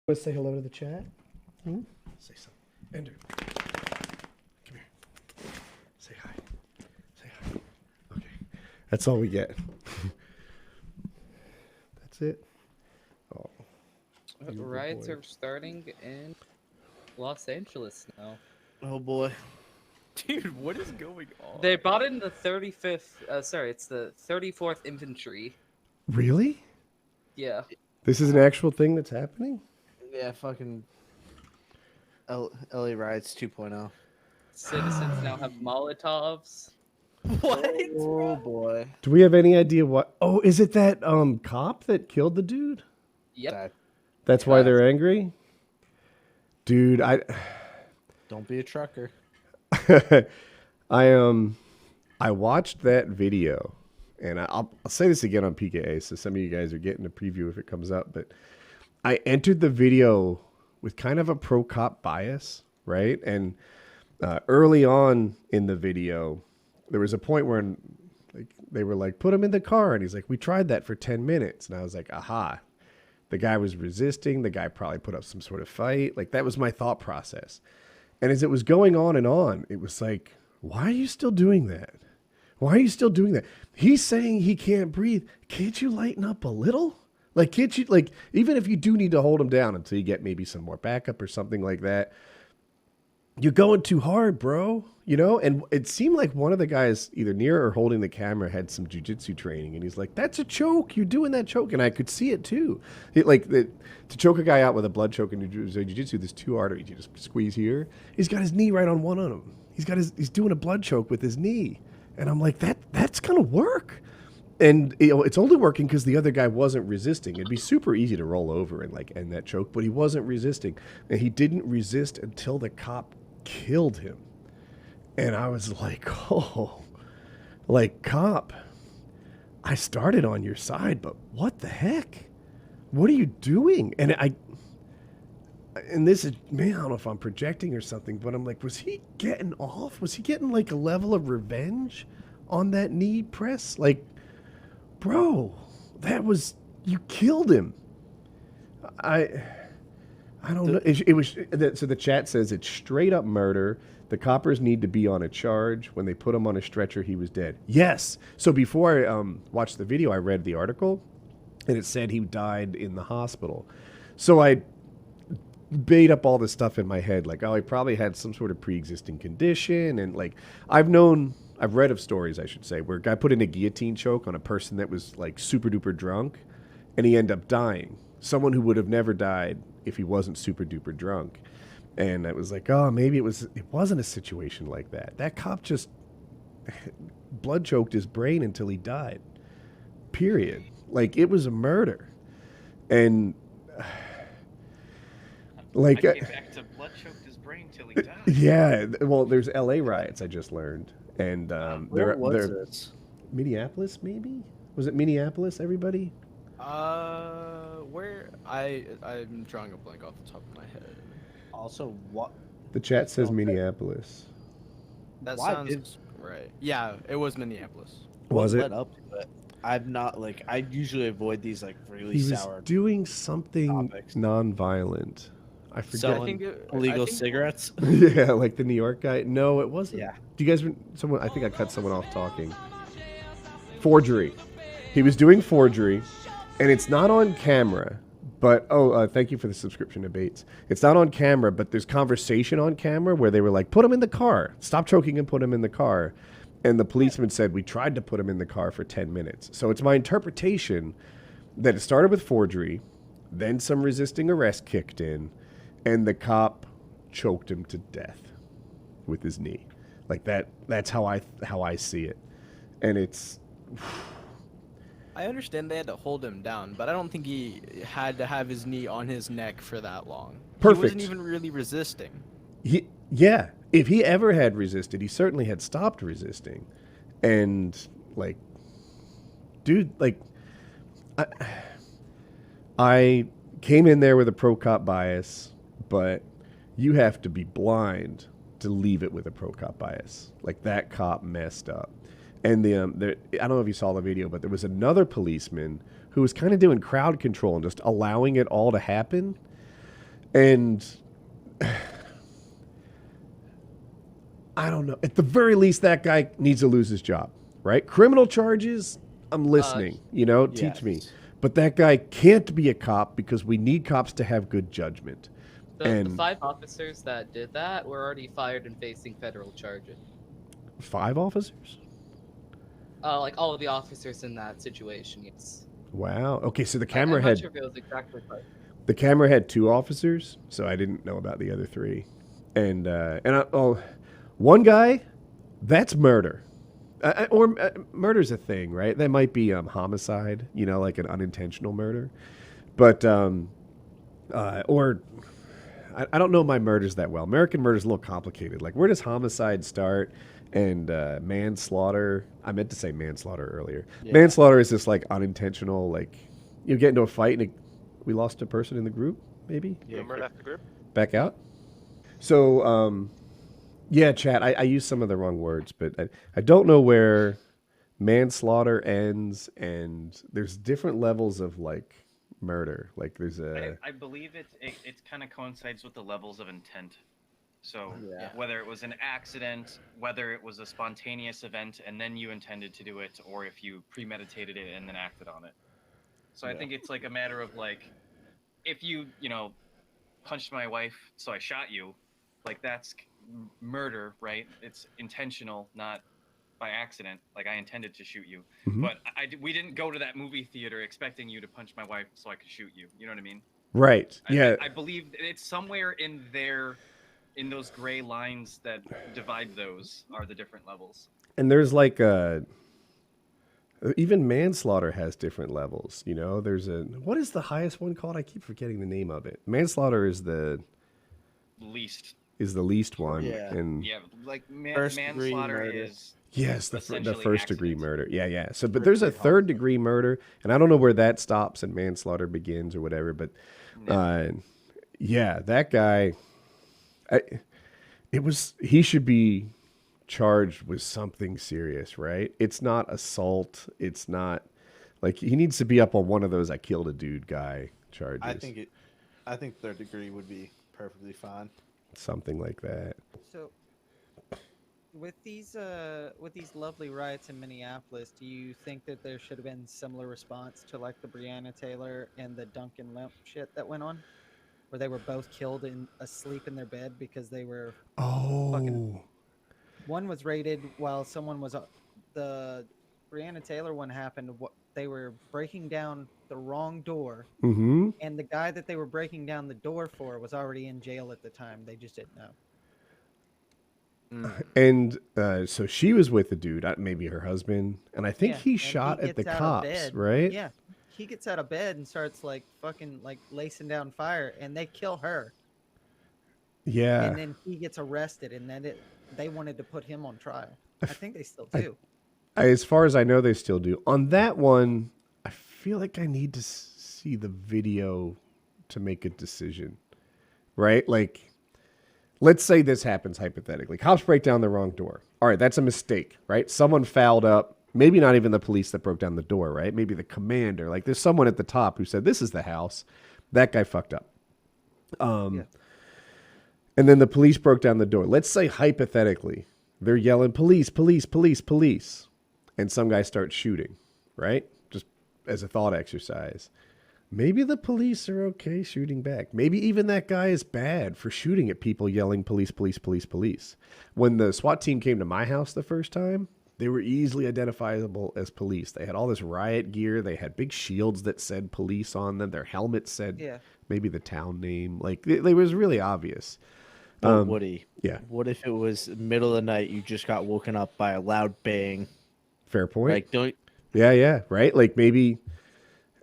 Want to say hello to the chat? Hmm? Say something. Ender, come here. Say hi. Say hi. Okay. That's all we get. That's it. Oh. Riots are starting in Los Angeles now. Oh boy. Dude, what is going on? They brought in the 35th, it's the 34th Infantry. Really? Yeah. This is an actual thing that's happening? Yeah, fucking LA Riots 2.0. Citizens now have Molotovs. What? Oh boy. Do we have any idea what? Oh, is it that cop that killed the dude? Yep. That's why they're angry? Dude, Don't be a trucker. I watched that video, and I'll say this again on PKA, so some of you guys are getting a preview if it comes up, but I entered the video with kind of a pro-cop bias, right? And early on in the video, there was a point where they were like, put him in the car, and he's like, we tried that for 10 minutes, and I was like, aha. The guy was resisting. The guy probably put up some sort of fight. Like, that was my thought process. And as it was going on, it was like, why are you still doing that? Why are you still doing that? He's saying he can't breathe. Can't you lighten up a little? Like, can't you, like, even if you do need to hold him down until you get maybe some more backup or something like that, you're going too hard, bro. You know? And it seemed like one of the guys either near or holding the camera had some jujitsu training. And he's like, that's a choke. You're doing that choke. And I could see it too. To choke a guy out with a blood choke in jujitsu, there's two arteries. You just squeeze here. He's got his knee right on one of them. He's doing a blood choke with his knee. And I'm like, that's going to work. And it's only working because the other guy wasn't resisting. It'd be super easy to roll over and like end that choke, but he wasn't resisting. And he didn't resist until the cop killed him. And I was like, oh, like, cop, I started on your side, but what the heck? What are you doing? And this is, man, I don't know if I'm projecting or something, but I'm like, was he getting off? Was he getting like a level of revenge on that knee press? Like, bro, you killed him. I don't know. It was, so the chat says it's straight up murder. The coppers need to be on a charge. When they put him on a stretcher, he was dead. Yes. So before I watched the video, I read the article, and it said he died in the hospital. So I made up all this stuff in my head, like, oh, he probably had some sort of pre-existing condition, and like, I've read of stories, I should say, where a guy put in a guillotine choke on a person that was like super duper drunk, and he ended up dying. Someone who would have never died if he wasn't super duper drunk. And I was like, oh, maybe it wasn't a situation like that. That cop just blood choked his brain until he died. Period. Like, it was a murder. And like, I came back to blood choked his brain till he died. Yeah, well, there's LA riots, I just learned. And Where was this? Minneapolis, maybe? Was it Minneapolis, everybody? Where I'm drawing a blank off the top of my head. Also, what? The chat says Minneapolis. That Why sounds right. Yeah, it was Minneapolis. Was it? Led up to it? I'm not like, I usually avoid these like really He was sour doing something topics. non-violent. I forget. Selling illegal I think- cigarettes. Yeah, like the New York guy. No, it wasn't. Yeah. Do you guys? I think I cut someone off talking. Forgery. He was doing forgery, and it's not on camera. But thank you for the subscription to Bates. It's not on camera, but there's conversation on camera where they were like, "Put him in the car. Stop choking and put him in the car." And the policeman said, "We tried to put him in the car for 10 minutes." So it's my interpretation that it started with forgery, then some resisting arrest kicked in, and the cop choked him to death with his knee. Like that. That's how I see it. And it's. I understand they had to hold him down, but I don't think he had to have his knee on his neck for that long. Perfect. He wasn't even really resisting. Yeah. If he ever had resisted, he certainly had stopped resisting. And like, dude, like, I came in there with a pro-cop bias, but you have to be blind to leave it with a pro-cop bias. Like, that cop messed up. And I don't know if you saw the video, but there was another policeman who was kind of doing crowd control and just allowing it all to happen. And I don't know. At the very least, that guy needs to lose his job, right? Criminal charges, I'm listening. Teach me. Yes. But that guy can't be a cop because we need cops to have good judgment. The And 5 officers that did that were already fired and facing federal charges. 5 officers? Like all of the officers in that situation, yes. Wow. Okay, so the I'm camera not had sure if it was exactly 5. the camera had 2 officers, so I didn't know about the other 3. And one guy, that's murder. Murder's a thing, right? That might be homicide, like an unintentional murder. But I don't know my murders that well. American murder's a little complicated. Like, where does homicide start? And manslaughter. I meant to say manslaughter earlier. Yeah. Manslaughter is just like unintentional. Like, you get into a fight and we lost a person in the group. Maybe Remember after group? back out. So, yeah, chat. I use some of the wrong words, but I don't know where manslaughter ends, and there's different levels of like murder. Like there's I believe it kind of coincides with the levels of intent. So Yeah. whether it was an accident, whether it was a spontaneous event and then you intended to do it, or if you premeditated it and then acted on it. So I Yeah. think it's like a matter of like, if you punched my wife, so I shot you, like that's murder, right? It's intentional, not by accident. Like I intended to shoot you, Mhm. but we didn't go to that movie theater expecting you to punch my wife so I could shoot you. You know what I mean? right. I- Yeah. I believe it's somewhere in there, in those gray lines that divide those are the different levels. And there's like even manslaughter has different levels. There's what is the highest one called? I keep forgetting the name of it. Manslaughter is the Least, least one. Yeah. And yeah, like First degree manslaughter murder. is yes, the essentially first degree accident. murder. Yeah. So, but there's a third degree murder, and I don't know where that stops and manslaughter begins or whatever. But yeah, that guy, he should be charged with something serious, right? It's not assault. It's not like he needs to be up on one of those "I killed a dude" guy charges. I think third degree would be perfectly fine. Something like that. So, with these lovely riots in Minneapolis, do you think that there should have been similar response to like the Breonna Taylor and the Duncan Lemp shit that went on, where they were both killed asleep in their bed because they were Oh, one was raided while someone was the Breonna Taylor one happened. They were breaking down the wrong door, mm-hmm. and the guy that they were breaking down the door for was already in jail at the time. They just didn't know. And so she was with the dude, maybe her husband, and I think Yeah, he and shot at the gets out of cops, bed. right? Yeah, he gets out of bed and starts like fucking like lacing down fire, and they kill her. Yeah. And then he gets arrested, and then they wanted to put him on trial. I think they still do. As far as I know, they still do. On that one, I feel like I need to see the video to make a decision, right? Like, let's say this happens hypothetically. Cops break down the wrong door. All right, that's a mistake, right? Someone fouled up. Maybe not even the police that broke down the door, right? Maybe the commander. Like, there's someone at the top who said, this is the house. That guy fucked up. And then the police broke down the door. Let's say hypothetically, they're yelling, police, police, police, police. And some guy starts shooting, right? Just as a thought exercise. Maybe the police are okay shooting back. Maybe even that guy is bad for shooting at people yelling, police, police, police, police. When the SWAT team came to my house the first time, they were easily identifiable as police. They had all this riot gear. They had big shields that said police on them. Their helmets said maybe the town name. Like, it was really obvious. But Woody, yeah. What if it was middle of the night? You just got woken up by a loud bang. Fair point. Like, don't. Yeah, right. Like maybe,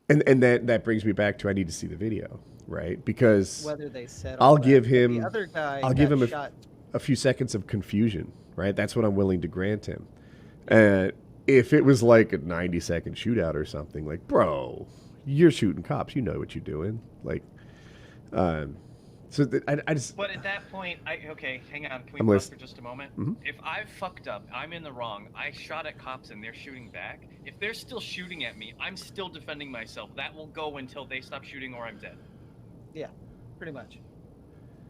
and that brings me back to I need to see the video, right? Because Whether they said I'll all that. give But him, the other guy I'll give got him shot. a few seconds of confusion, right? That's what I'm willing to grant him. If it was like a 90-second shootout or something, like, bro, you're shooting cops, you know what you're doing, like, so I just. But at that point, okay, hang on. Can we I'm pause listening. for just a moment? Mhm. If I've fucked up, I'm in the wrong. I shot at cops and they're shooting back. If they're still shooting at me, I'm still defending myself. That will go until they stop shooting or I'm dead. Yeah, pretty much.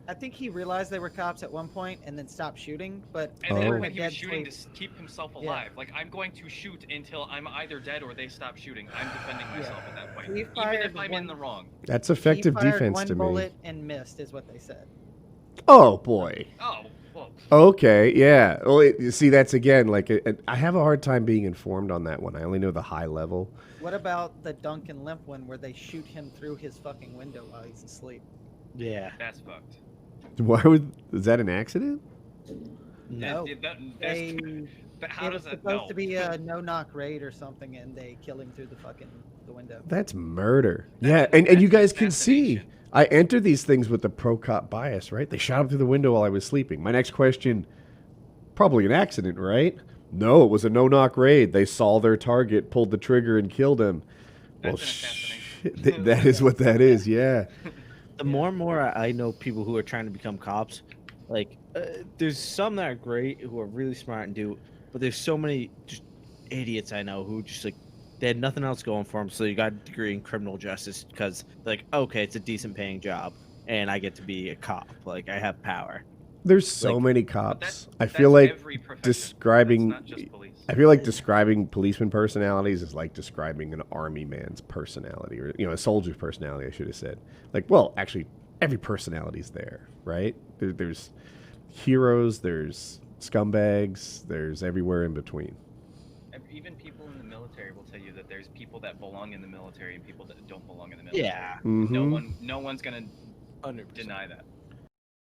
I think he realized they were cops at one point and then stopped shooting. But And they then were in when a he was dead shooting to sleep. keep himself Yeah. alive, like I'm going to shoot until I'm either dead or they stop shooting. I'm defending myself at that point, He even fired if I'm one- in the wrong. That's He effective fired defense one to me. bullet and missed, is what they said. Oh boy. Oh, well, Okay, yeah. Well, you see, that's again like I have a hard time being informed on that one. I only know the high level. What about the dunk and limp one where they shoot him through his fucking window while he's asleep? Yeah. that's fucked. Why would is that an accident? No. That's, They, but how it does was that supposed know? to be a no-knock raid or something, and they kill him through the window. That's murder. That's- Yeah, and you that's guys can see assassination. I entered these things with the pro cop bias, right? They shot him through the window while I was sleeping. My next question, probably an accident, right? No, it was a no-knock raid. They saw their target, pulled the trigger, and killed him. Well, That's an assassination. that is what that is, yeah. The more and more I know people who are trying to become cops, like there's some that are great who are really smart and do, but there's so many just idiots I know who just like they had nothing else going for them, so you got a degree in criminal justice because like okay, it's a decent paying job and I get to be a cop, like I have power. There's so Like- many But cops. I that's feel like every profession. describing That's not just police. I feel like describing policeman personalities is like describing an army man's personality, or a soldier's personality. I should have said. Like, well, actually, every personality's there, right? There's heroes, there's scumbags, there's everywhere in between. Even people in the military will tell you that there's people that belong in the military and people that don't belong in the military. Yeah. Mhm. No one's gonna 100%. deny that.